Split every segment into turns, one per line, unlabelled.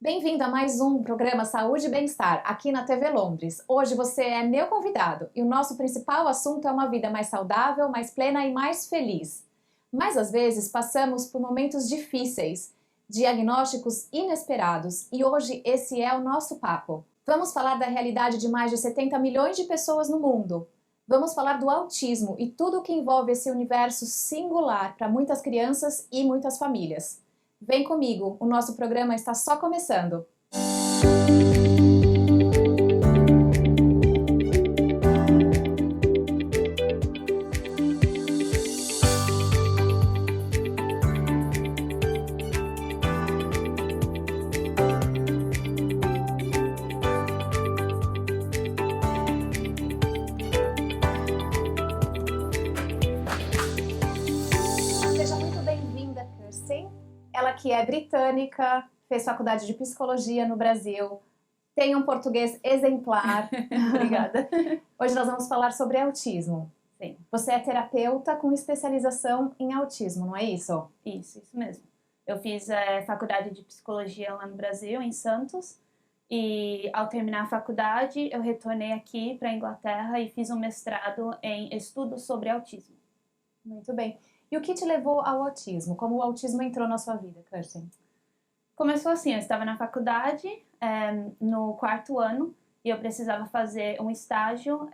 Bem-vindo a mais um programa Saúde e Bem-Estar aqui na TV Londres. Hoje você é meu convidado e o nosso principal assunto é uma vida mais saudável, mais plena e mais feliz. Mas às vezes passamos por momentos difíceis, diagnósticos inesperados e hoje esse é o nosso papo. Vamos falar da realidade de mais de 70 milhões de pessoas no mundo. Vamos falar do autismo e tudo o que envolve esse universo singular para muitas crianças e muitas famílias. Vem comigo, o nosso programa está só começando. Seja muito bem-vinda, Kirsten. Ela que é britânica, fez faculdade de psicologia no Brasil, tem um português exemplar.
Obrigada.
Hoje nós vamos falar sobre autismo.
Sim.
Você é terapeuta com especialização em autismo, não é isso?
Isso mesmo. Eu fiz faculdade de psicologia lá no Brasil, em Santos, e ao terminar a faculdade eu retornei aqui para a Inglaterra e fiz um mestrado em estudos sobre autismo.
Muito bem. E o que te levou ao autismo? Como o autismo entrou na sua vida, Kirsten?
Começou assim, eu estava na faculdade, no quarto ano, e eu precisava fazer um estágio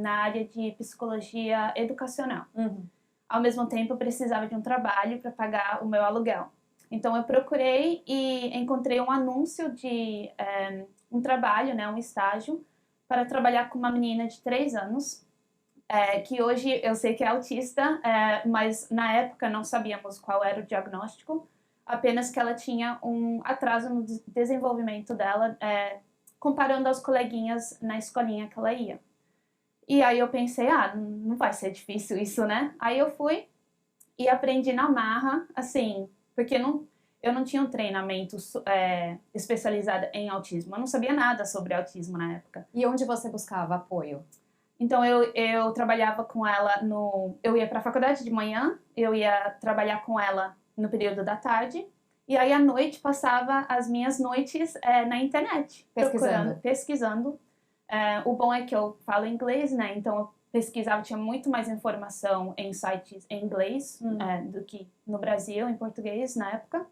na área de psicologia educacional. Ao mesmo tempo, eu precisava de um trabalho para pagar o meu aluguel. Então, eu procurei e encontrei um anúncio de um trabalho, um estágio, para trabalhar com uma menina de 3 anos, que hoje eu sei que é autista, mas na época não sabíamos qual era o diagnóstico, apenas que ela tinha um atraso no desenvolvimento dela, comparando aos coleguinhas na escolinha que ela ia. E aí eu pensei, não vai ser difícil isso, né? Aí eu fui e aprendi na marra, assim, porque eu não tinha um treinamento especializado em autismo. Eu não sabia nada sobre autismo na época.
E onde você buscava apoio?
Então eu trabalhava com ela eu ia para a faculdade de manhã, eu ia trabalhar com ela no período da tarde, e aí à noite passava as minhas noites na internet, pesquisando. O bom é que eu falo inglês, né? Então eu pesquisava, tinha muito mais informação em sites em inglês do que no Brasil, em português, na época.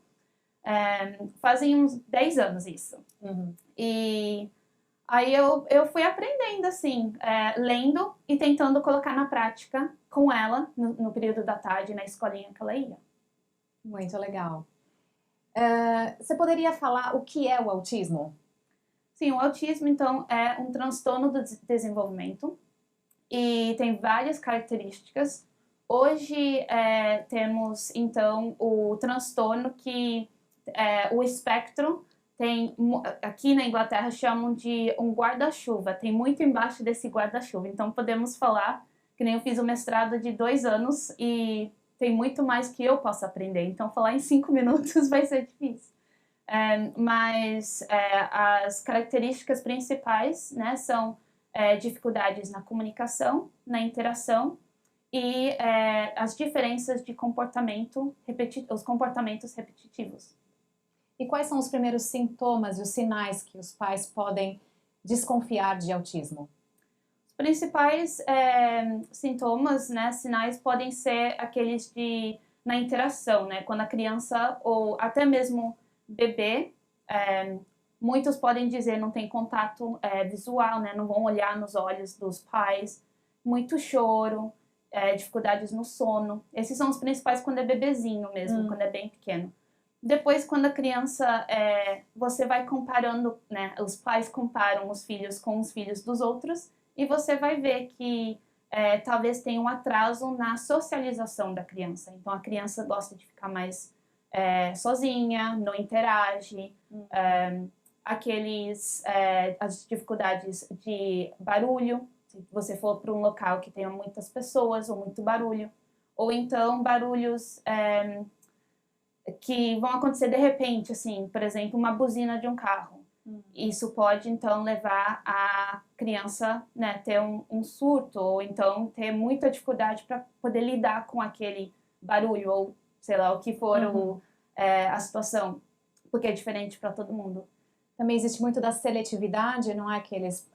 Fazem uns 10 anos isso. E aí eu fui aprendendo, assim, lendo e tentando colocar na prática com ela no período da tarde, na escolinha que ela ia.
Muito legal. Você poderia falar o que é o autismo?
Sim, o autismo, então, é um transtorno do desenvolvimento e tem várias características. Hoje temos, então, o transtorno que o espectro tem, aqui na Inglaterra chamam de um guarda-chuva, tem muito embaixo desse guarda-chuva. Então podemos falar, que nem eu fiz o mestrado de 2 anos e tem muito mais que eu posso aprender. Então falar em 5 minutos vai ser difícil. Mas as características principais, né, são dificuldades na comunicação, na interação e as diferenças de comportamento, os comportamentos repetitivos.
E quais são os primeiros sintomas e os sinais que os pais podem desconfiar de autismo?
Os principais sintomas, né, sinais podem ser aqueles na interação, né, quando a criança ou até mesmo bebê, muitos podem dizer não tem contato visual, né, não vão olhar nos olhos dos pais, muito choro, dificuldades no sono. Esses são os principais quando é bebezinho mesmo, quando é bem pequeno. Depois, quando a criança, você vai comparando, né, os pais comparam os filhos com os filhos dos outros e você vai ver que talvez tenha um atraso na socialização da criança. Então, a criança gosta de ficar mais sozinha, não interage, as dificuldades de barulho, se você for para um local que tenha muitas pessoas ou muito barulho, ou então barulhos que vão acontecer de repente, assim, por exemplo, uma buzina de um carro. Isso pode, então, levar a criança, né, ter um surto, ou então ter muita dificuldade para poder lidar com aquele barulho, ou sei lá, o que for a situação. porque é diferente para todo mundo.
Também existe muito da seletividade, não é? Que eles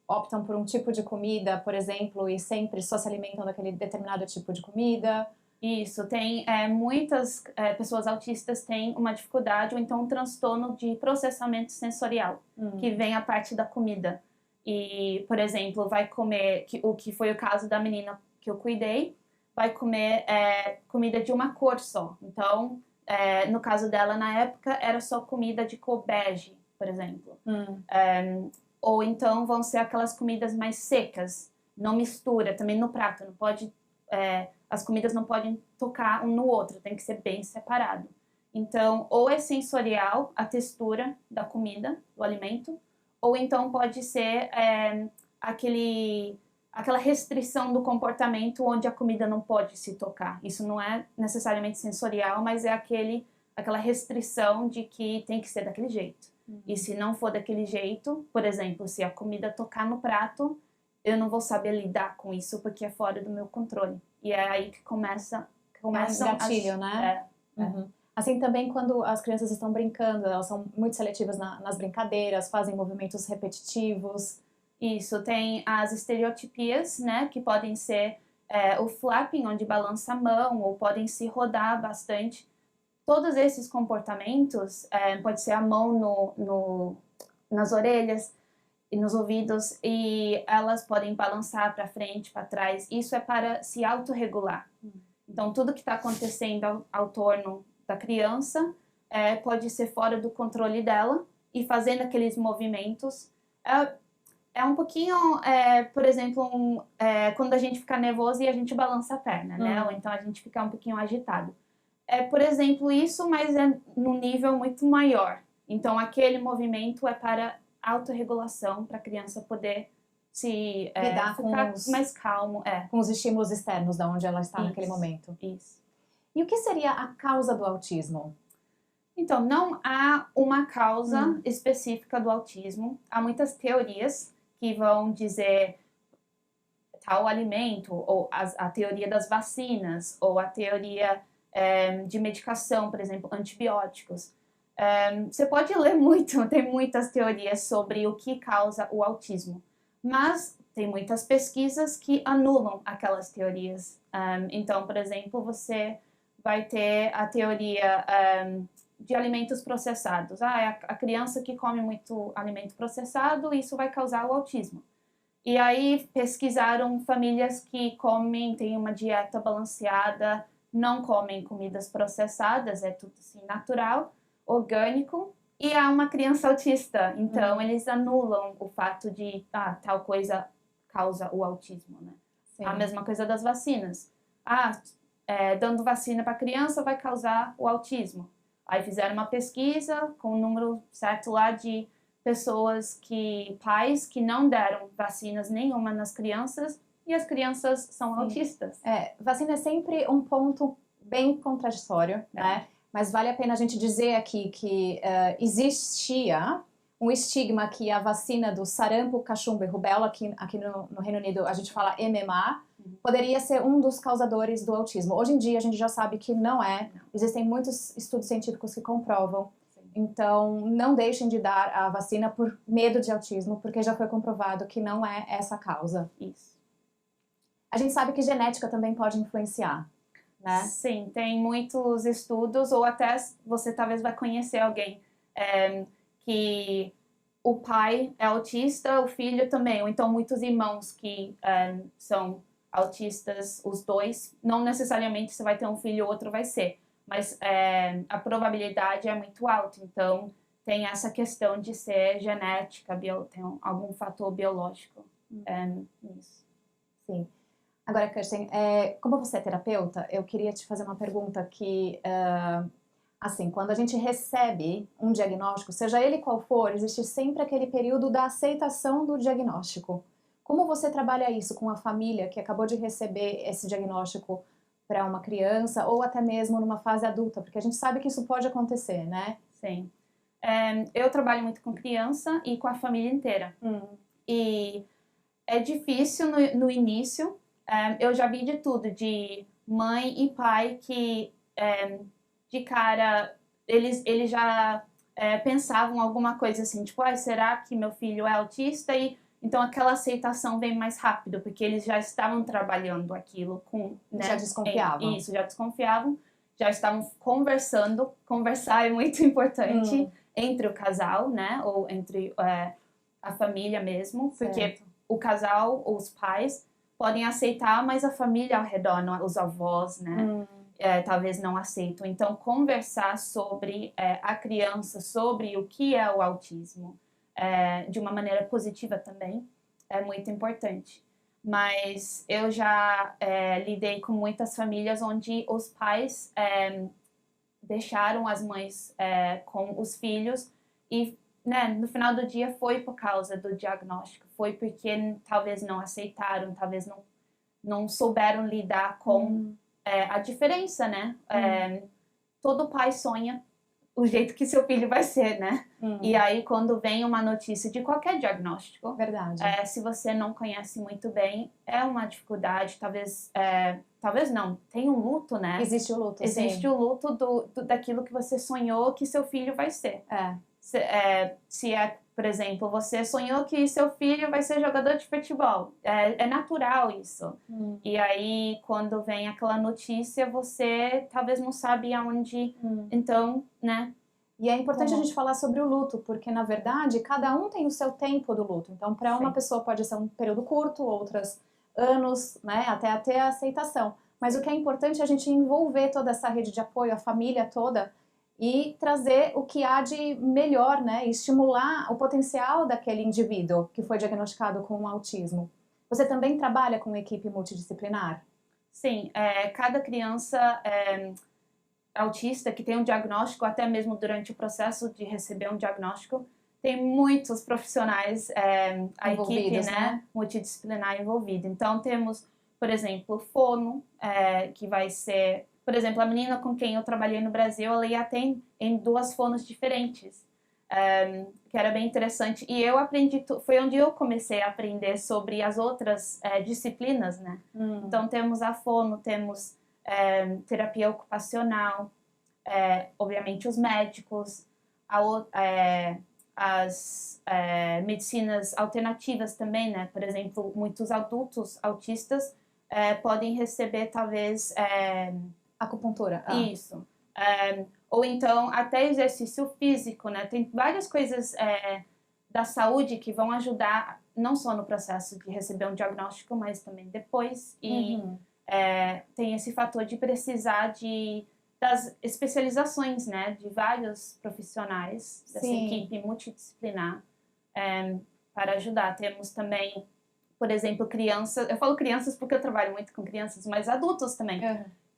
optam por um tipo de comida, por exemplo, e sempre só se alimentam daquele determinado tipo de comida.
Isso, tem muitas pessoas autistas têm uma dificuldade ou então um transtorno de processamento sensorial, que vem a partir da comida. E, por exemplo, vai comer, o que foi o caso da menina que eu cuidei, vai comer comida de uma cor só. Então, no caso dela, na época, era só comida de cor bege, por exemplo. Ou então vão ser aquelas comidas mais secas, não mistura, também no prato, não pode... as comidas não podem tocar um no outro, tem que ser bem separado. Então, ou é sensorial a textura da comida, do alimento, ou então pode ser aquela restrição do comportamento onde a comida não pode se tocar. Isso não é necessariamente sensorial, mas é aquela restrição de que tem que ser daquele jeito. E se não for daquele jeito, por exemplo, se a comida tocar no prato, eu não vou saber lidar com isso porque é fora do meu controle. E é aí que começa
um gatilho, né? Assim também quando as crianças estão brincando, elas são muito seletivas nas brincadeiras, fazem movimentos repetitivos.
Isso, tem as estereotipias, né, que podem ser o flapping, onde balança a mão, ou podem se rodar bastante. Todos esses comportamentos, pode ser a mão nas orelhas e nos ouvidos, e elas podem balançar para frente, para trás. Isso é para se autorregular. Então, tudo que está acontecendo ao torno da criança pode ser fora do controle dela, e fazendo aqueles movimentos. É um pouquinho, por exemplo, quando a gente fica nervoso e a gente balança a perna, né? Ou então a gente fica um pouquinho agitado. Por exemplo, isso, mas é num nível muito maior. Então, aquele movimento é para autorregulação, para a criança poder se
lidar
ficar mais calmo.
Com os estímulos externos de onde ela está naquele momento.
Isso.
E o que seria a causa do autismo?
Então, não há uma causa específica do autismo. Há muitas teorias que vão dizer tal alimento, ou a teoria das vacinas, ou a teoria de medicação, por exemplo, antibióticos. Você pode ler muito, tem muitas teorias sobre o que causa o autismo, mas tem muitas pesquisas que anulam aquelas teorias. Então, por exemplo, você vai ter a teoria de alimentos processados. É a criança que come muito alimento processado, isso vai causar o autismo. E aí pesquisaram famílias que têm uma dieta balanceada, não comem comidas processadas, é tudo assim natural, orgânico, e há uma criança autista. Então, eles anulam o fato de tal coisa causa o autismo, né? Sim. A mesma coisa das vacinas. Dando vacina para a criança vai causar o autismo. Aí fizeram uma pesquisa com o número certo lá de pais que não deram vacinas nenhuma nas crianças, e as crianças são autistas.
Vacina é sempre um ponto bem contraditório, né? Mas vale a pena a gente dizer aqui que existia um estigma que a vacina do sarampo, cachumba e rubéola, aqui no Reino Unido a gente fala MMA, poderia ser um dos causadores do autismo. Hoje em dia a gente já sabe que não é. Existem muitos estudos científicos que comprovam. Então, não deixem de dar a vacina por medo de autismo, porque já foi comprovado que não é essa a causa.
Isso.
A gente sabe que genética também pode influenciar, né?
Sim, tem muitos estudos, ou até você talvez vai conhecer alguém que o pai é autista, o filho também, ou então muitos irmãos que são autistas, os dois. Não necessariamente você vai ter um filho ou outro vai ser, mas a probabilidade é muito alta. Então, tem essa questão de ser genética, tem algum fator biológico nisso.
Sim. Agora, Kirsten, como você é terapeuta, eu queria te fazer uma pergunta que, assim, quando a gente recebe um diagnóstico, seja ele qual for, existe sempre aquele período da aceitação do diagnóstico. Como você trabalha isso com a família que acabou de receber esse diagnóstico para uma criança ou até mesmo numa fase adulta? Porque a gente sabe que isso pode acontecer, né?
Sim. Eu trabalho muito com criança e com a família inteira. E é difícil no início. Eu já vi de tudo, de mãe e pai que de cara eles já pensavam alguma coisa assim, tipo, será que meu filho é autista? E então aquela aceitação vem mais rápido, porque eles já estavam trabalhando aquilo com, né?
Já desconfiavam.
Isso, já desconfiavam, já estavam conversando. Conversar é muito importante entre o casal, né? Ou entre a família mesmo, porque o casal, os pais, podem aceitar, mas a família ao redor, os avós, né? Talvez não aceitam. Então, conversar sobre a criança, sobre o que é o autismo, de uma maneira positiva também, é muito importante. Mas eu já lidei com muitas famílias onde os pais deixaram as mães com os filhos e, né, no final do dia foi por causa do diagnóstico, foi porque talvez não aceitaram, talvez não souberam lidar com a diferença, né? Todo pai sonha o jeito que seu filho vai ser, né? E aí, quando vem uma notícia de qualquer diagnóstico,
verdade.
Se você não conhece muito bem, é uma dificuldade, talvez não, tem um luto, né?
Existe o luto,
Existe
sim.
o luto daquilo que você sonhou que seu filho vai ser. Se por exemplo, você sonhou que seu filho vai ser jogador de futebol. É natural isso. E aí, quando vem aquela notícia, você talvez não sabe aonde. Então, né?
E é importante a gente falar sobre o luto, porque, na verdade, cada um tem o seu tempo do luto. Então, para uma pessoa pode ser um período curto, outras anos, né? Até ter a aceitação. Mas o que é importante é a gente envolver toda essa rede de apoio, a família toda, e trazer o que há de melhor, né? E estimular o potencial daquele indivíduo que foi diagnosticado com autismo. Você também trabalha com uma equipe multidisciplinar?
Sim, cada criança autista que tem um diagnóstico, até mesmo durante o processo de receber um diagnóstico, tem muitos profissionais, a equipe, né, multidisciplinar envolvida. Então, temos, por exemplo, fono, que vai ser... Por exemplo, a menina com quem eu trabalhei no Brasil, ela ia ter em 2 fonos diferentes, que era bem interessante. E eu aprendi, foi onde eu comecei a aprender sobre as outras disciplinas, né? Então, temos a fono, temos terapia ocupacional, obviamente os médicos, as medicinas alternativas também, né? Por exemplo, muitos adultos autistas podem receber, talvez...
acupuntura.
Isso. Ou então, até exercício físico, né? Tem várias coisas da saúde que vão ajudar, não só no processo de receber um diagnóstico, mas também depois. E tem esse fator de precisar das especializações, né? De vários profissionais dessa equipe multidisciplinar para ajudar. Temos também, por exemplo, crianças... Eu falo crianças porque eu trabalho muito com crianças, mas adultos também.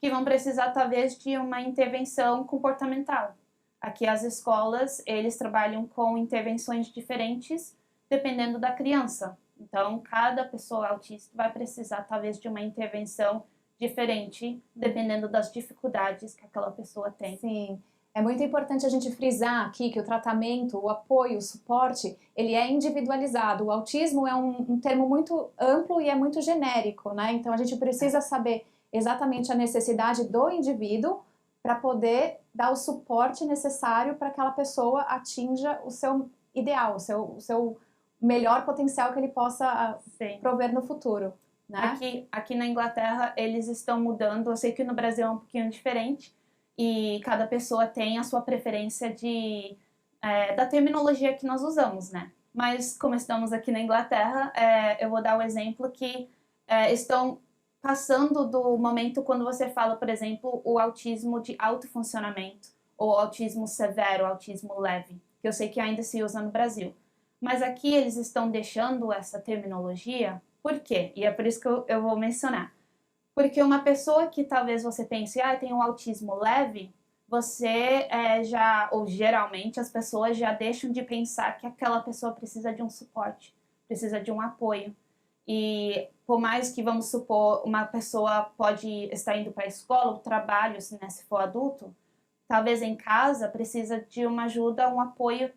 Que vão precisar, talvez, de uma intervenção comportamental. Aqui, as escolas, eles trabalham com intervenções diferentes, dependendo da criança. Então, cada pessoa autista vai precisar, talvez, de uma intervenção diferente, dependendo das dificuldades que aquela pessoa tem.
Sim. É muito importante a gente frisar aqui que o tratamento, o apoio, o suporte, ele é individualizado. O autismo é um termo muito amplo e é muito genérico, né? Então, a gente precisa saber exatamente a necessidade do indivíduo para poder dar o suporte necessário para que aquela pessoa atinja o seu ideal, o seu melhor potencial que ele possa prover no futuro. Né?
Aqui na Inglaterra, eles estão mudando. Eu sei que no Brasil é um pouquinho diferente e cada pessoa tem a sua preferência da terminologia que nós usamos, né? Mas como estamos aqui na Inglaterra, eu vou dar o exemplo que estão passando do momento quando você fala, por exemplo, o autismo de alto funcionamento, ou autismo severo, autismo leve, que eu sei que ainda se usa no Brasil. Mas aqui eles estão deixando essa terminologia, por quê? E é por isso que eu vou mencionar. Porque uma pessoa que talvez você pense, tem um autismo leve, você ou geralmente as pessoas já deixam de pensar que aquela pessoa precisa de um suporte, precisa de um apoio. E por mais que, vamos supor, uma pessoa pode estar indo para a escola, o trabalho, né, se for adulto, talvez em casa precisa de uma ajuda, um apoio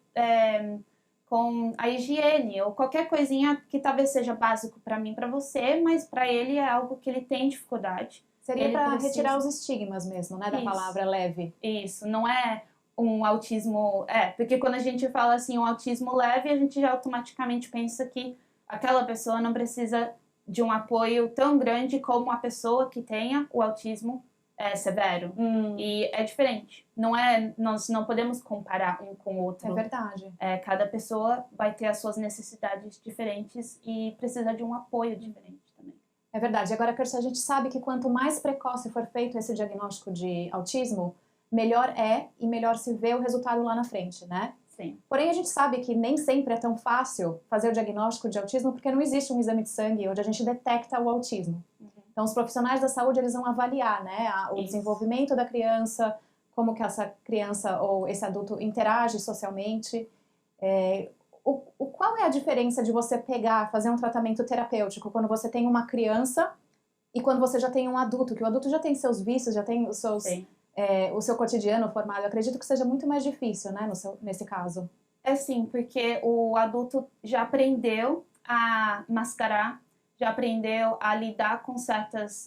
com a higiene, ou qualquer coisinha que talvez seja básico para mim, para você, mas para ele é algo que ele tem dificuldade.
Seria para retirar os estigmas mesmo, né, da palavra leve.
Isso, não é um autismo... porque quando a gente fala assim, um autismo leve, a gente já automaticamente pensa que aquela pessoa não precisa de um apoio tão grande como a pessoa que tenha o autismo severo. E é diferente. Nós não podemos comparar um com o outro.
É verdade.
Cada pessoa vai ter as suas necessidades diferentes e precisa de um apoio diferente também.
É verdade. Agora, Kirsten, a gente sabe que quanto mais precoce for feito esse diagnóstico de autismo, melhor é e melhor se vê o resultado lá na frente, né?
Sim.
Porém, a gente sabe que nem sempre é tão fácil fazer o diagnóstico de autismo porque não existe um exame de sangue onde a gente detecta o autismo. Então, os profissionais da saúde, eles vão avaliar, né, o desenvolvimento da criança, como que essa criança ou esse adulto interage socialmente. Qual é a diferença de você fazer um tratamento terapêutico quando você tem uma criança e quando você já tem um adulto, que o adulto já tem seus vícios, já tem os seus... o seu cotidiano formado? Eu acredito que seja muito mais difícil, né, nesse caso.
É sim, porque o adulto já aprendeu a mascarar, já aprendeu a lidar com certas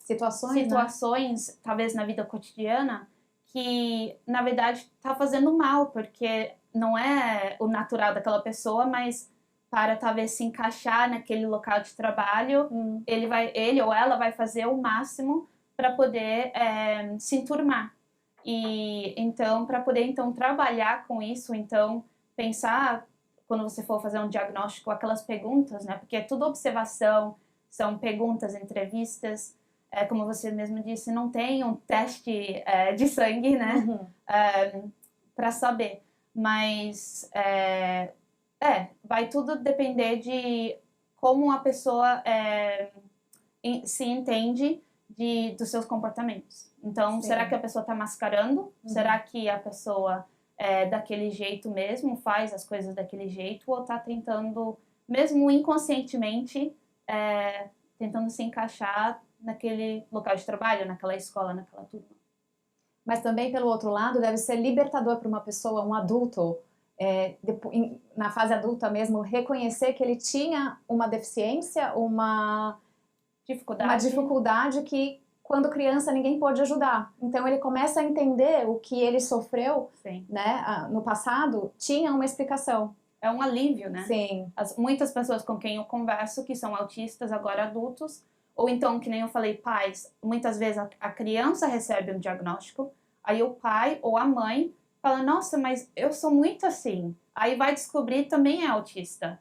situações, né? Talvez na vida cotidiana, que na verdade está fazendo mal, porque não é o natural daquela pessoa, mas para talvez se encaixar naquele local de trabalho, ele ou ela vai fazer o máximo para poder se enturmar. E então, para poder então trabalhar com isso, então pensar, quando você for fazer um diagnóstico, aquelas perguntas, né? Porque é tudo observação, são perguntas, entrevistas, como você mesmo disse, não tem um teste de sangue, né? Para saber. Mas vai tudo depender de como a pessoa se entende dos seus comportamentos. Então, será que a pessoa está mascarando? Será que a pessoa é daquele jeito mesmo, faz as coisas daquele jeito, ou está tentando, mesmo inconscientemente, tentando se encaixar naquele local de trabalho, naquela escola, naquela turma?
Mas também, pelo outro lado, deve ser libertador para uma pessoa, um adulto, na fase adulta mesmo, reconhecer que ele tinha uma deficiência, uma dificuldade que, quando criança, ninguém pôde ajudar. Então, ele começa a entender o que ele sofreu, né, no passado, tinha uma explicação.
É um alívio, né?
Sim.
Muitas pessoas com quem eu converso, que são autistas, agora adultos, ou então, que nem eu falei, pais, muitas vezes a criança recebe um diagnóstico, aí o pai ou a mãe fala, nossa, mas eu sou muito assim. Aí vai descobrir também é autista.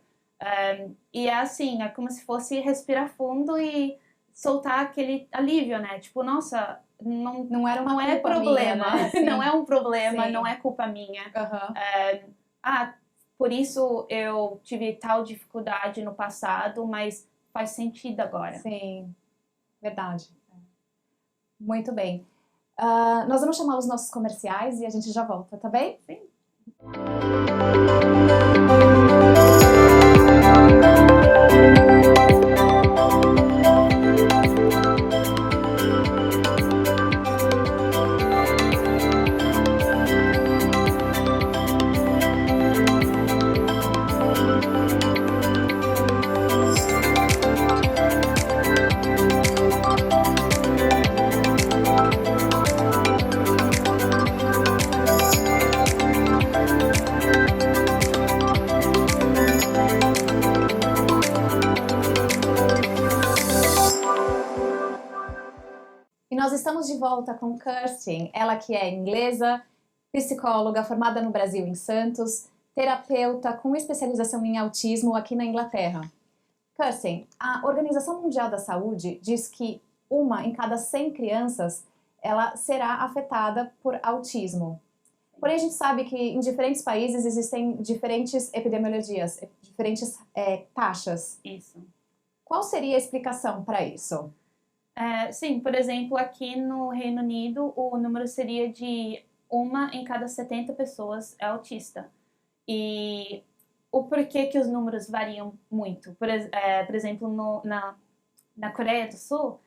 E é assim, é como se fosse respirar fundo e soltar aquele alívio, né? Tipo, nossa,
não era
não é problema,
minha, né?
Não é um problema,
Sim.
não é culpa minha. Por isso eu tive tal dificuldade no passado, mas faz sentido agora.
Sim, verdade. Muito bem. Nós vamos chamar os nossos comerciais e a gente já volta, tá bem?
Sim.
E nós estamos de volta com Kirsten, ela que é inglesa, psicóloga formada no Brasil em Santos, terapeuta com especialização em autismo aqui na Inglaterra. Kirsten, a Organização Mundial da Saúde diz que 1 em cada 100 crianças ela será afetada por autismo. Porém, a gente sabe que em diferentes países existem diferentes epidemiologias, diferentes taxas.
Isso.
Qual seria a explicação para isso?
Sim, por exemplo, aqui no Reino Unido, o número seria de 1 em cada 70 pessoas é autista. E o porquê que os números variam muito? Por exemplo, na Coreia do Sul,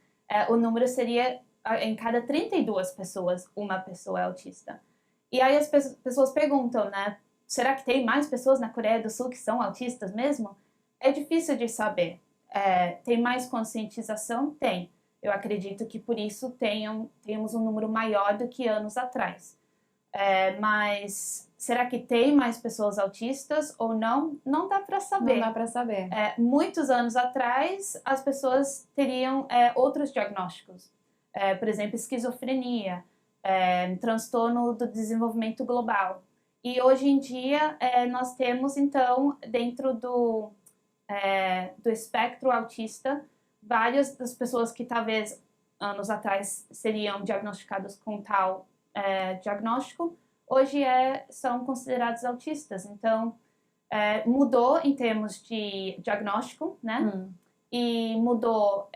o número seria em cada 32 pessoas, uma pessoa é autista. E aí as pessoas perguntam, né? Será que tem mais pessoas na Coreia do Sul que são autistas mesmo? É difícil de saber. Tem mais conscientização? Tem. Eu acredito que por isso temos um número maior do que anos atrás. Mas será que tem mais pessoas autistas ou não? Não dá para saber.
Não dá para saber.
Muitos anos atrás, as pessoas teriam outros diagnósticos. Por exemplo, esquizofrenia, transtorno do desenvolvimento global. E hoje em dia, nós temos, então, dentro do espectro autista, várias das pessoas que talvez anos atrás seriam diagnosticadas com tal diagnóstico, hoje são considerados autistas. Então, mudou em termos de diagnóstico, né? E mudou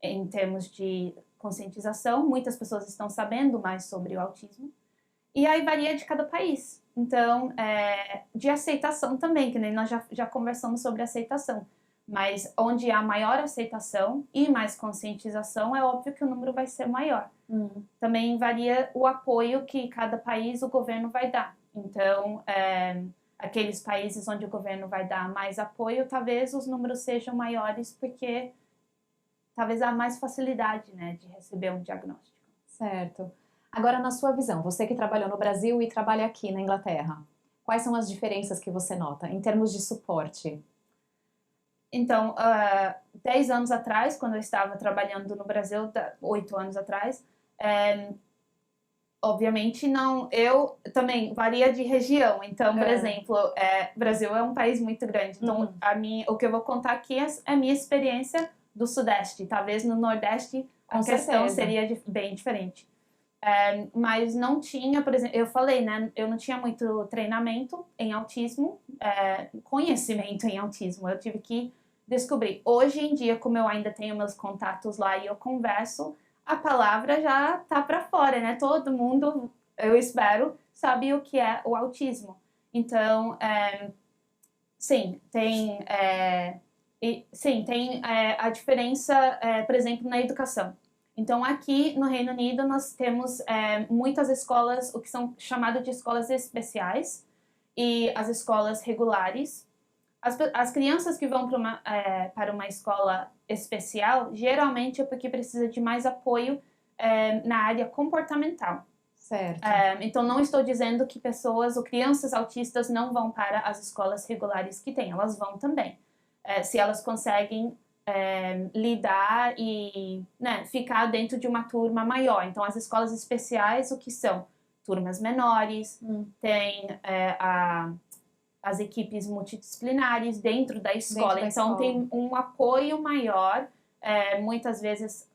em termos de conscientização. Muitas pessoas estão sabendo mais sobre o autismo. E aí varia de cada país. Então, de aceitação também, que nem nós já conversamos sobre aceitação. Mas onde há maior aceitação e mais conscientização, é óbvio que o número vai ser maior. Também varia o apoio que cada país, o governo vai dar. Então, aqueles países onde o governo vai dar mais apoio, talvez os números sejam maiores, porque talvez há mais facilidade, né, de receber um diagnóstico.
Certo. Agora, na sua visão, você que trabalhou no Brasil e trabalha aqui na Inglaterra, quais são as diferenças que você nota em termos de suporte?
Então, 10 anos atrás, quando eu estava trabalhando no Brasil, 8 anos atrás, obviamente não, eu também varia de região. Então, por exemplo, o Brasil é um país muito grande. Então, o que eu vou contar aqui é a minha experiência do Sudeste. Talvez no Nordeste a questão seria bem diferente. Mas não tinha, por exemplo, eu falei, né, eu não tinha muito treinamento em autismo, conhecimento em autismo, eu tive que descobrir. Hoje em dia, como eu ainda tenho meus contatos lá e eu converso, a palavra já tá para fora, né, todo mundo, eu espero, sabe o que é o autismo. Então, sim, tem a diferença, por exemplo, na educação. Então, aqui no Reino Unido, nós temos muitas escolas, o que são chamadas de escolas especiais, e as escolas regulares. As crianças que vão para uma escola especial, geralmente é porque precisa de mais apoio na área comportamental.
Certo.
Então, não estou dizendo que pessoas ou crianças autistas não vão para as escolas regulares que tem, elas vão também. Se elas conseguem lidar e, né, ficar dentro de uma turma maior. Então, as escolas especiais, o que são? Turmas menores, tem as equipes multidisciplinares dentro da escola. Então, tem um apoio maior, muitas vezes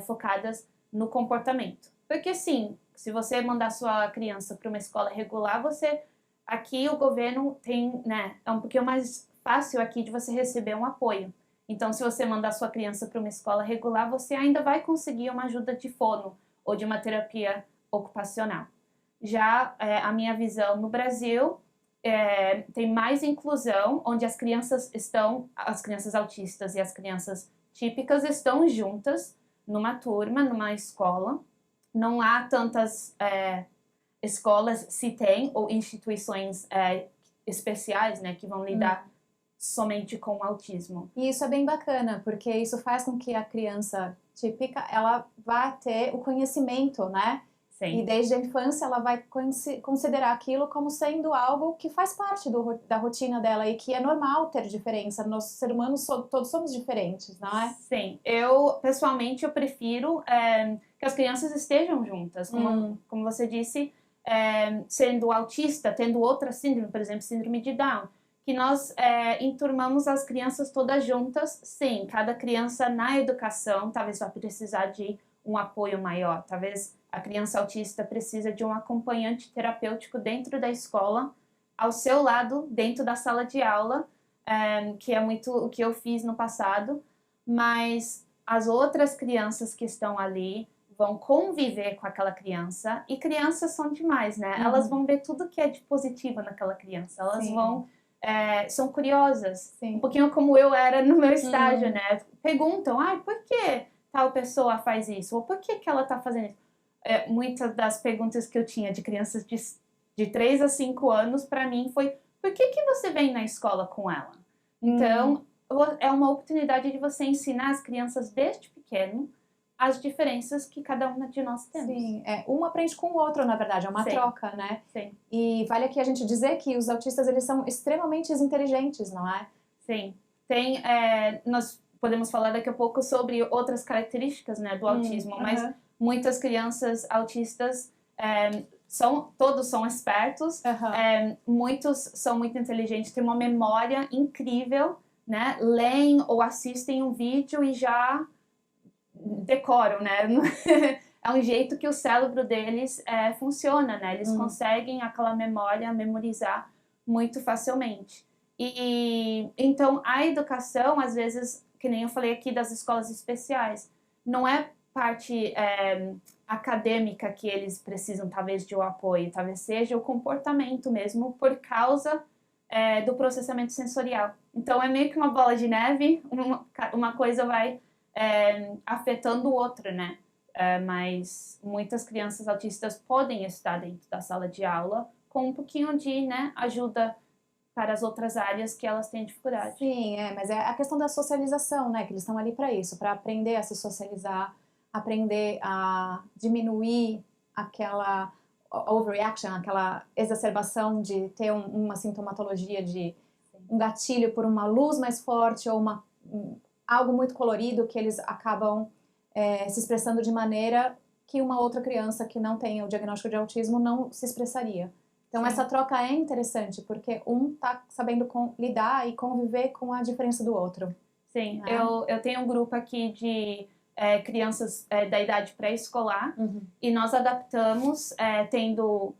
focadas no comportamento. Porque, sim, se você mandar sua criança para uma escola regular, aqui o governo tem, né, é um pouquinho mais fácil aqui de você receber um apoio. Então, se você mandar sua criança para uma escola regular, você ainda vai conseguir uma ajuda de fono ou de uma terapia ocupacional. Já a minha visão no Brasil, tem mais inclusão, onde as crianças autistas e as crianças típicas estão juntas numa turma, numa escola. Não há tantas escolas, se tem, ou instituições especiais, né, que vão lidar somente com o autismo.
E isso é bem bacana, porque isso faz com que a criança típica, ela vá ter o conhecimento, né?
Sim.
E desde a infância ela vai considerar aquilo como sendo algo que faz parte da rotina dela e que é normal ter diferença. Nós, seres humanos, todos somos diferentes, não é?
Sim. Pessoalmente, eu prefiro que as crianças estejam juntas. Como você disse, sendo autista, tendo outra síndrome, por exemplo, síndrome de Down, que nós enturmamos as crianças todas juntas. Sim, cada criança na educação talvez vai precisar de um apoio maior. Talvez a criança autista precisa de um acompanhante terapêutico dentro da escola, ao seu lado, dentro da sala de aula, que é muito o que eu fiz no passado. Mas as outras crianças que estão ali vão conviver com aquela criança. E crianças são demais, né? Elas vão ver tudo que é de positivo naquela criança. Elas são curiosas.
Sim.
Um pouquinho como eu era no meu estágio, né? Perguntam, por que tal pessoa faz isso? Ou por que ela tá fazendo isso? Muitas das perguntas que eu tinha de crianças de 3 a 5 anos, para mim, foi: por que você vem na escola com ela? Então, é uma oportunidade de você ensinar as crianças desde pequeno as diferenças que cada uma de nós temos.
Sim, um aprende com o outro, na verdade, é uma
Sim.
troca, né?
Sim.
E vale aqui a gente dizer que os autistas, eles são extremamente inteligentes, não é?
Sim. Nós podemos falar daqui a pouco sobre outras características, né, do autismo, mas muitas crianças autistas, todos são espertos, muitos são muito inteligentes, têm uma memória incrível, né? Leem ou assistem um vídeo e já decoram, né? É um jeito que o cérebro deles funciona, né? Eles conseguem aquela memória memorizar muito facilmente. E então a educação, às vezes, que nem eu falei aqui das escolas especiais, não é parte acadêmica que eles precisam, talvez, de um apoio, talvez seja o comportamento mesmo, por causa do processamento sensorial. Então é meio que uma bola de neve, uma coisa vai afetando outra, né? Mas muitas crianças autistas podem estar dentro da sala de aula com um pouquinho de, né, ajuda para as outras áreas que elas têm dificuldade.
Sim, mas é a questão da socialização, né? Que eles estão ali para isso, para aprender a se socializar, aprender a diminuir aquela overreaction, aquela exacerbação de ter uma sintomatologia de um gatilho por uma luz mais forte ou algo muito colorido que eles acabam se expressando de maneira que uma outra criança que não tem o diagnóstico de autismo não se expressaria. Então, essa troca é interessante, porque um tá sabendo lidar e conviver com a diferença do outro.
Sim, né? Eu tenho um grupo aqui de crianças da idade pré-escolar e nós adaptamos tendo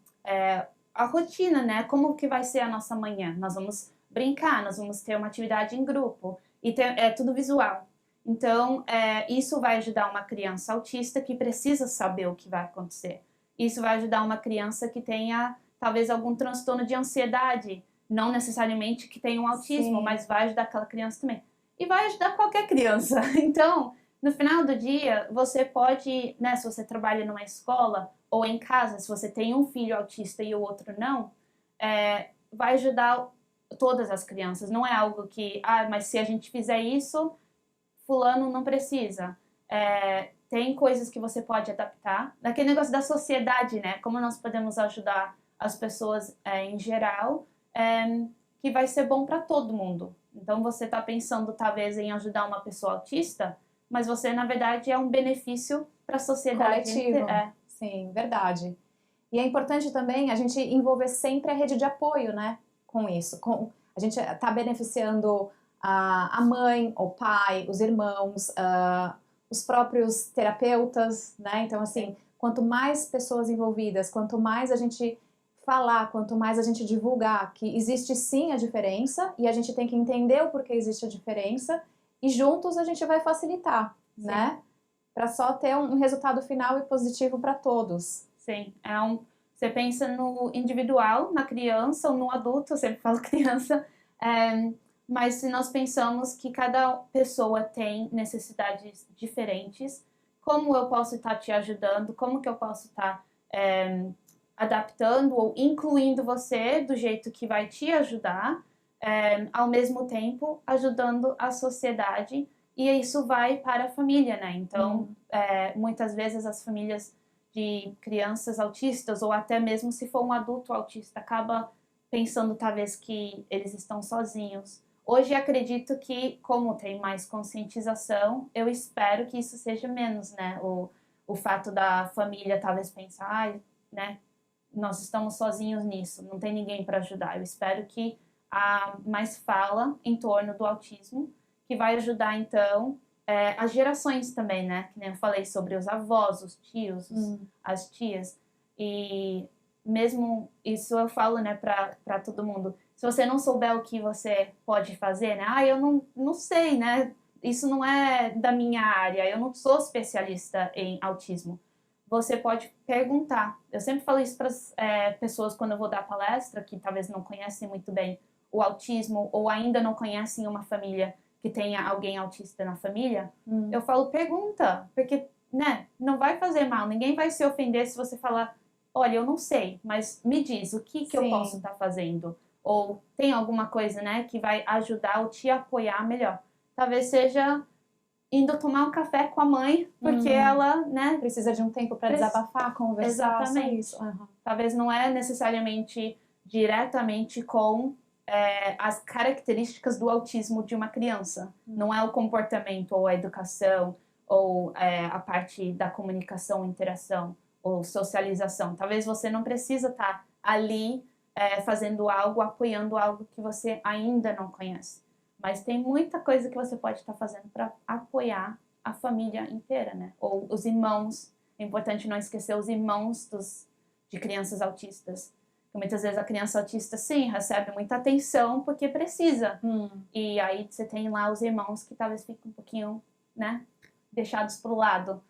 a rotina, né? Como que vai ser a nossa manhã? Nós vamos brincar, nós vamos ter uma atividade em grupo e é tudo visual. Então, isso vai ajudar uma criança autista que precisa saber o que vai acontecer. Isso vai ajudar uma criança que tenha talvez algum transtorno de ansiedade, não necessariamente que tenha um autismo, sim, mas vai ajudar aquela criança também. E vai ajudar qualquer criança. Então, no final do dia, você pode, né, se você trabalha numa escola ou em casa, se você tem um filho autista e o outro não, vai ajudar todas as crianças. Não é algo que, mas se a gente fizer isso, fulano não precisa. Tem coisas que você pode adaptar. Daquele negócio da sociedade, né? Como nós podemos ajudar as pessoas em geral, que vai ser bom para todo mundo. Então, você está pensando, talvez, em ajudar uma pessoa autista, mas você, na verdade, é um benefício para a sociedade.
Coletivo. Sim, verdade. E é importante também a gente envolver sempre a rede de apoio, né? Com isso. A gente está beneficiando a mãe, o pai, os irmãos, os próprios terapeutas, né? Então, assim, quanto mais pessoas envolvidas, quanto mais a gente falar, quanto mais a gente divulgar que existe sim a diferença e a gente tem que entender o porquê existe a diferença e juntos a gente vai facilitar, sim, né? Para só ter um resultado final e positivo para todos.
Sim, você pensa no individual, na criança ou no adulto, eu sempre falo criança, mas se nós pensamos que cada pessoa tem necessidades diferentes, como eu posso estar te ajudando, como que eu posso estar adaptando ou incluindo você do jeito que vai te ajudar, ao mesmo tempo ajudando a sociedade, e isso vai para a família, né? Então, muitas vezes as famílias de crianças autistas, ou até mesmo se for um adulto autista, acaba pensando talvez que eles estão sozinhos. Hoje acredito que, como tem mais conscientização, eu espero que isso seja menos, né? O fato da família talvez pensar, né? Nós estamos sozinhos nisso, não tem ninguém para ajudar. Eu espero que há mais fala em torno do autismo, que vai ajudar, então, as gerações também, né? Que nem eu falei sobre os avós, os tios, as tias. E mesmo isso eu falo, né, para todo mundo. Se você não souber o que você pode fazer, né? Eu não sei, né? Isso não é da minha área, eu não sou especialista em autismo. Você pode perguntar. Eu sempre falo isso para as pessoas quando eu vou dar palestra, que talvez não conhecem muito bem o autismo ou ainda não conhecem uma família que tenha alguém autista na família. Eu falo, pergunta, porque, né, não vai fazer mal, ninguém vai se ofender se você falar, olha, eu não sei, mas me diz, o que eu posso estar fazendo? Ou tem alguma coisa, né, que vai ajudar ou te apoiar melhor. Talvez seja indo tomar um café com a mãe, porque ela, né?
Precisa de um tempo para desabafar, conversar.
Exatamente.
Isso.
Talvez não é necessariamente diretamente com as características do autismo de uma criança. Não é o comportamento ou a educação ou a parte da comunicação, interação ou socialização. Talvez você não precisa estar ali fazendo algo, apoiando algo que você ainda não conhece. Mas tem muita coisa que você pode estar fazendo para apoiar a família inteira, né? Ou os irmãos. É importante não esquecer os irmãos de crianças autistas. Muitas vezes a criança autista, sim, recebe muita atenção porque precisa. E aí você tem lá os irmãos que talvez fiquem um pouquinho, né, deixados pro lado.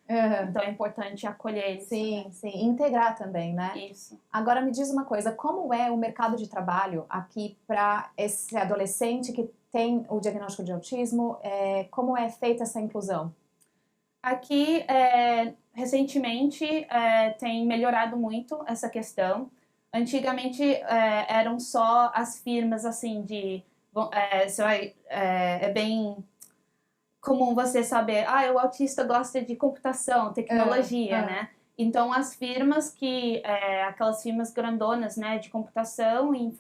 Então é importante acolher eles.
Sim, também. Sim. Integrar também, né?
Isso.
Agora me diz uma coisa, como é o mercado de trabalho aqui para esse adolescente que tem o diagnóstico de autismo? Como é feita essa inclusão?
Aqui, recentemente, tem melhorado muito essa questão. Antigamente, eram só as firmas, assim, é bem comum você saber, o autista gosta de computação, tecnologia, né? Então, as firmas aquelas firmas grandonas, né, de computação e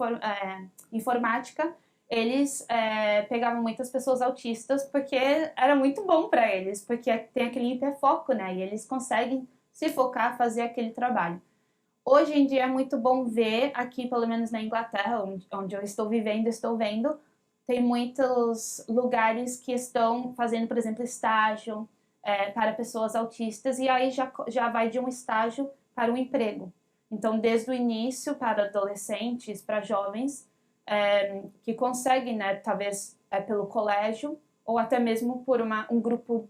informática, eles pegavam muitas pessoas autistas porque era muito bom para eles, porque tem aquele hiperfoco, né? E eles conseguem se focar, fazer aquele trabalho. Hoje em dia é muito bom ver aqui, pelo menos na Inglaterra, onde eu estou vendo, tem muitos lugares que estão fazendo, por exemplo, estágio para pessoas autistas, e aí já vai de um estágio para um emprego. Então, desde o início, para adolescentes, para jovens, que conseguem, né, talvez pelo colégio, ou até mesmo por um grupo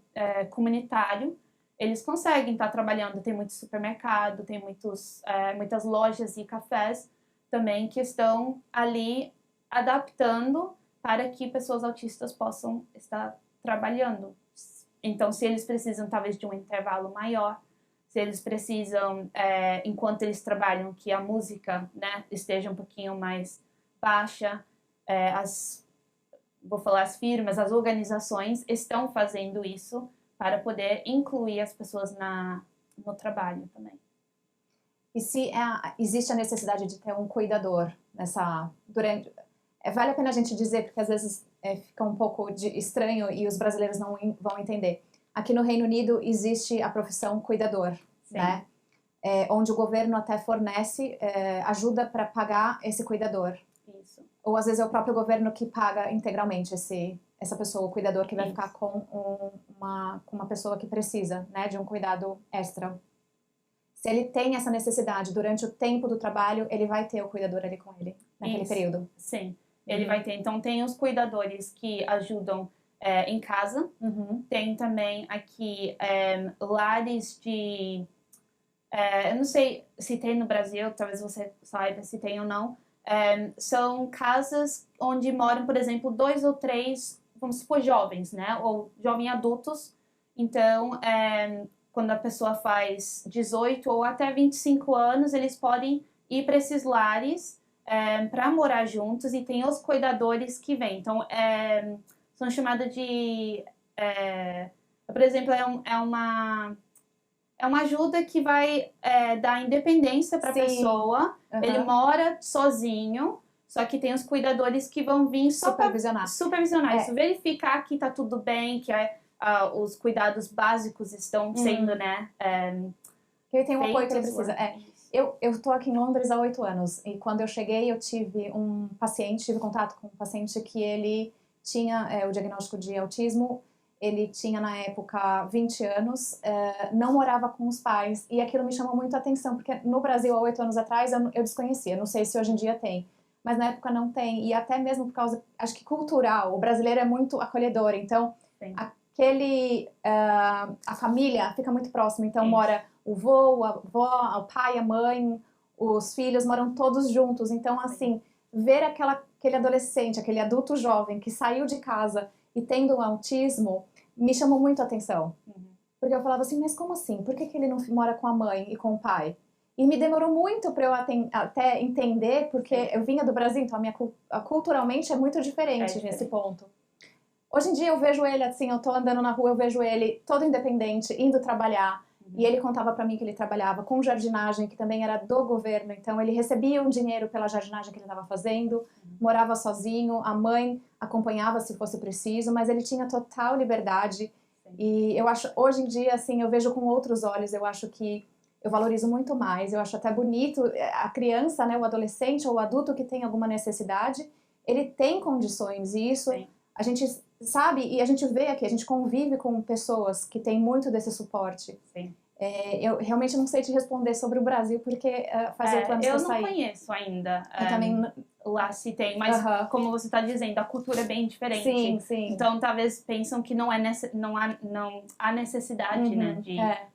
comunitário, eles conseguem estar trabalhando. Tem muito supermercado, tem muitas lojas e cafés também que estão ali adaptando para que pessoas autistas possam estar trabalhando. Então, se eles precisam, talvez, de um intervalo maior, se eles precisam, enquanto eles trabalham, que a música, né, esteja um pouquinho mais baixa, as firmas, as organizações estão fazendo isso para poder incluir as pessoas no trabalho também.
E se existe a necessidade de ter um cuidador vale a pena a gente dizer, porque às vezes fica um pouco estranho e os brasileiros não vão entender. Aqui no Reino Unido existe a profissão cuidador, sim, né? Onde o governo até fornece ajuda para pagar esse cuidador.
Isso.
Ou às vezes é o próprio governo que paga integralmente essa pessoa, o cuidador que vai ficar com uma pessoa que precisa, né, de um cuidado extra. Se ele tem essa necessidade durante o tempo do trabalho, ele vai ter o cuidador ali com ele, naquele período.
Sim, ele vai ter. Então, tem os cuidadores que ajudam em casa. Tem também aqui lares de... eu não sei se tem no Brasil, talvez você saiba se tem ou não. São casas onde moram, por exemplo, 2 ou 3, vamos supor, jovens, né? Ou jovens adultos. Então, quando a pessoa faz 18 ou até 25 anos, eles podem ir para esses lares para morar juntos, e tem os cuidadores que vêm. Então, são chamados de... por exemplo, é uma ajuda que vai dar independência para a pessoa. Ele mora sozinho, só que tem os cuidadores que vão vir só para supervisionar isso, verificar que está tudo bem, que os cuidados básicos estão sendo, né?
Que ele tem um apoio que ele precisa. Eu estou aqui em Londres há 8 anos, e quando eu cheguei eu tive contato com um paciente que ele tinha o diagnóstico de autismo. Ele tinha, na época, 20 anos, não morava com os pais, e aquilo me chamou muito a atenção, porque no Brasil, há 8 anos atrás, eu desconhecia, não sei se hoje em dia tem, mas na época não tem, e até mesmo por causa, acho que cultural, o brasileiro é muito acolhedor, então a família fica muito próxima, então mora o vô, a avó, o pai, a mãe, os filhos moram todos juntos, então assim, ver aquele adolescente, aquele adulto jovem que saiu de casa e tendo um autismo, me chamou muito a atenção. Porque eu falava assim, mas como assim? Por que ele não mora com a mãe e com o pai? E me demorou muito para eu até entender, porque eu vinha do Brasil, então culturalmente é muito diferente nesse ponto. Hoje em dia eu vejo ele assim, eu tô andando na rua, eu vejo ele todo independente, indo trabalhar. E ele contava para mim que ele trabalhava com jardinagem, que também era do governo. Então ele recebia um dinheiro pela jardinagem que ele estava fazendo, morava sozinho, a mãe acompanhava se fosse preciso, mas ele tinha total liberdade. E eu acho, hoje em dia, assim, eu vejo com outros olhos, eu acho que eu valorizo muito mais, eu acho até bonito a criança, né, o adolescente ou o adulto que tem alguma necessidade, ele tem condições, e isso a gente sabe, e a gente vê aqui, a gente convive com pessoas que têm muito desse suporte.
Sim.
Eu realmente não sei te responder sobre o Brasil, porque faz 8 anos que eu saí.
Eu não conheço ainda.
Eu também...
Lá se tem, mas como você está dizendo, a cultura é bem diferente.
Sim, sim.
Então, talvez pensam que não há necessidade, né,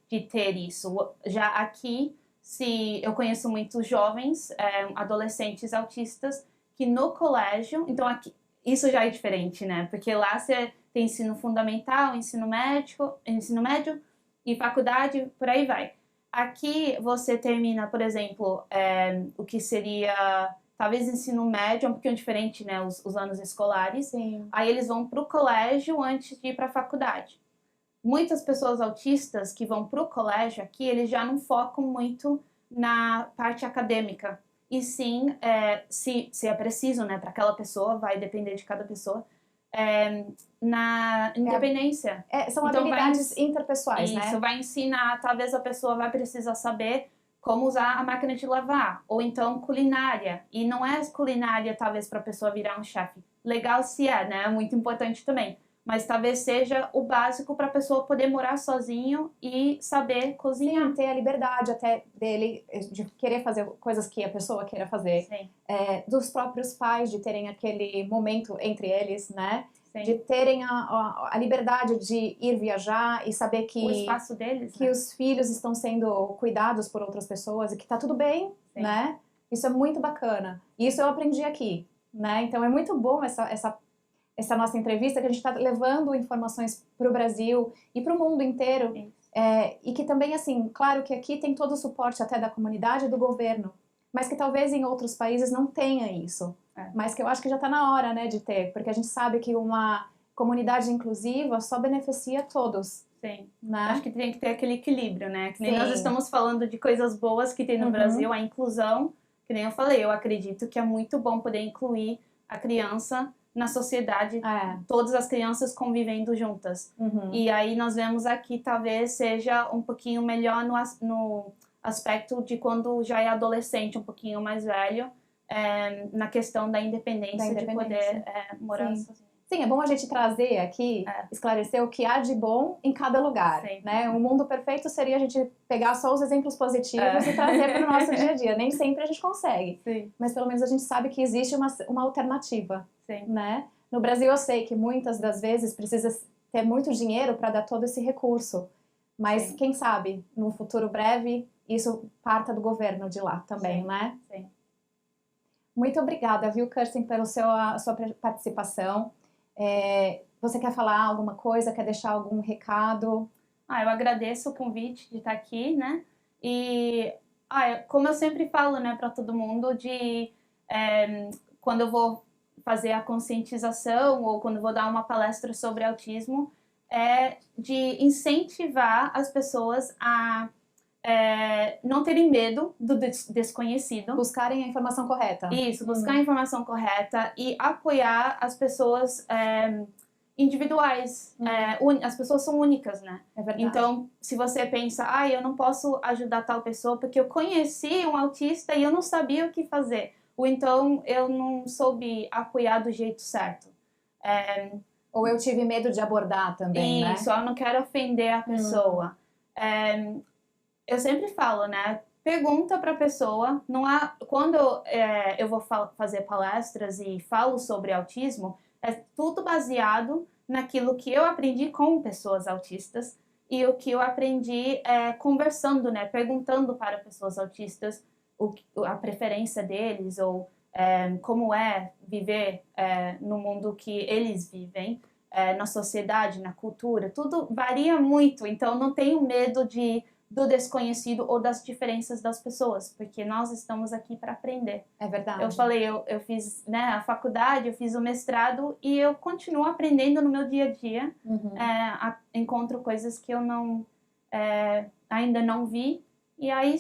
de ter isso. Já aqui, se eu conheço muitos jovens, adolescentes autistas, que no colégio, então aqui, isso já é diferente, né? Porque lá você tem ensino fundamental, ensino médio e faculdade, por aí vai. Aqui você termina, por exemplo, o que seria talvez ensino médio, é um pouquinho diferente, né, os anos escolares.
Sim.
Aí eles vão para o colégio antes de ir para a faculdade. Muitas pessoas autistas que vão para o colégio aqui, eles já não focam muito na parte acadêmica. E sim, se é preciso, né, para aquela pessoa, vai depender de cada pessoa, na independência.
São então, habilidades interpessoais,
né?
Isso
vai ensinar, talvez a pessoa vai precisar saber como usar a máquina de lavar, ou então culinária. E não é culinária, talvez, para a pessoa virar um chefe. Legal se é, né? É muito importante também. Mas talvez seja o básico para a pessoa poder morar sozinho e saber cozinhar.
Sim, ter a liberdade até dele de querer fazer coisas que a pessoa queira fazer.
Sim.
Dos próprios pais, de terem aquele momento entre eles, né?
Sim.
De terem a liberdade de ir viajar e saber que
o espaço deles,
que os filhos estão sendo cuidados por outras pessoas e que tá tudo bem,
Sim.
né? Isso é muito bacana. E isso eu aprendi aqui, né? Então é muito bom essa nossa entrevista, que a gente está levando informações para o Brasil e para o mundo inteiro. E que também, assim, claro que aqui tem todo o suporte até da comunidade e do governo, mas que talvez em outros países não tenha isso. Mas que eu acho que já está na hora, né, de ter, porque a gente sabe que uma comunidade inclusiva só beneficia todos.
Sim.
Né?
Acho que tem que ter aquele equilíbrio, né? Que nem nós estamos falando de coisas boas que tem no Brasil, a inclusão, que nem eu falei, eu acredito que é muito bom poder incluir a criança na sociedade, todas as crianças convivendo juntas. E aí nós vemos aqui, talvez seja um pouquinho melhor no aspecto de quando já é adolescente, um pouquinho mais velho, na questão da independência, de poder morar sozinho.
Sim, é bom a gente trazer aqui, esclarecer o que há de bom em cada lugar, né? Um mundo perfeito seria a gente pegar só os exemplos positivos e trazer para o nosso dia a dia. Nem sempre a gente consegue, mas pelo menos a gente sabe que existe uma alternativa, né? No Brasil eu sei que muitas das vezes precisa ter muito dinheiro para dar todo esse recurso, mas quem sabe, num futuro breve, isso parta do governo de lá também, né?
Sim.
Muito obrigada, viu, Kirsten, pela sua participação. Você quer falar alguma coisa? Quer deixar algum recado?
Eu agradeço o convite de estar aqui, né? E como eu sempre falo, né, para todo mundo, quando eu vou fazer a conscientização ou quando eu vou dar uma palestra sobre autismo, de incentivar as pessoas a não terem medo do desconhecido.
Buscarem a informação correta.
Isso, buscar a informação correta e apoiar as pessoas individuais. As pessoas são únicas, né?
É verdade.
Então, se você pensa, eu não posso ajudar tal pessoa porque eu conheci um autista e eu não sabia o que fazer. Ou então, eu não soube apoiar do jeito certo.
Ou eu tive medo de abordar também, né?
Isso, eu não quero ofender a pessoa. Eu sempre falo, né? Pergunta para a pessoa. Quando eu vou fazer palestras e falo sobre autismo, é tudo baseado naquilo que eu aprendi com pessoas autistas e o que eu aprendi conversando, né? Perguntando para pessoas autistas a preferência deles ou como é viver no mundo que eles vivem. Na sociedade, na cultura, tudo varia muito, então não tenho medo de do desconhecido ou das diferenças das pessoas, porque nós estamos aqui para aprender.
É verdade.
Eu falei, eu fiz, né, a faculdade, eu fiz o mestrado e eu continuo aprendendo no meu dia a dia. Encontro coisas que eu ainda não vi e aí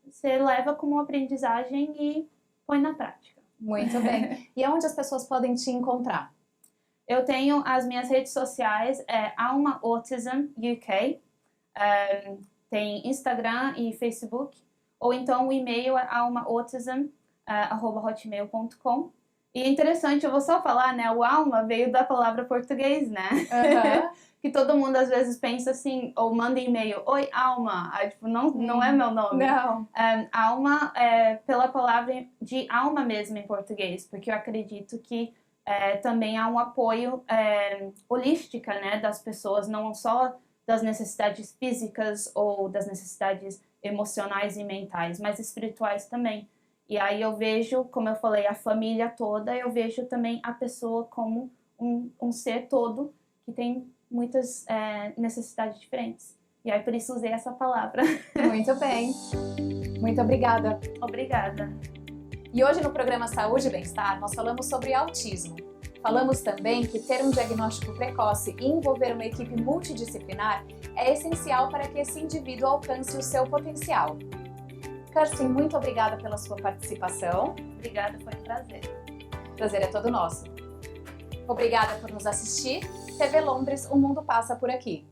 você leva como aprendizagem e põe na prática.
Muito bem. E onde as pessoas podem te encontrar?
Eu tenho as minhas redes sociais, Alma Autism UK, tem Instagram e Facebook, ou então o e-mail é almaautism@hotmail.com. E é interessante, eu vou só falar, né, o alma veio da palavra português, né? Que todo mundo às vezes pensa assim, ou manda e-mail, oi, Alma, aí, tipo, não é meu nome.
Não.
Alma é pela palavra de alma mesmo em português, porque eu acredito que também há um apoio holística, né, das pessoas, não só das necessidades físicas ou das necessidades emocionais e mentais, mas espirituais também. E aí eu vejo, como eu falei, a família toda, eu vejo também a pessoa como um ser todo que tem muitas necessidades diferentes. E aí por isso usei essa palavra.
Muito bem. Muito obrigada.
Obrigada.
E hoje no programa Saúde e Bem-Estar nós falamos sobre autismo. Falamos também que ter um diagnóstico precoce e envolver uma equipe multidisciplinar é essencial para que esse indivíduo alcance o seu potencial. Kerstin, muito obrigada pela sua participação.
Obrigada, foi um prazer.
O prazer é todo nosso. Obrigada por nos assistir. TV Londres, o mundo passa por aqui.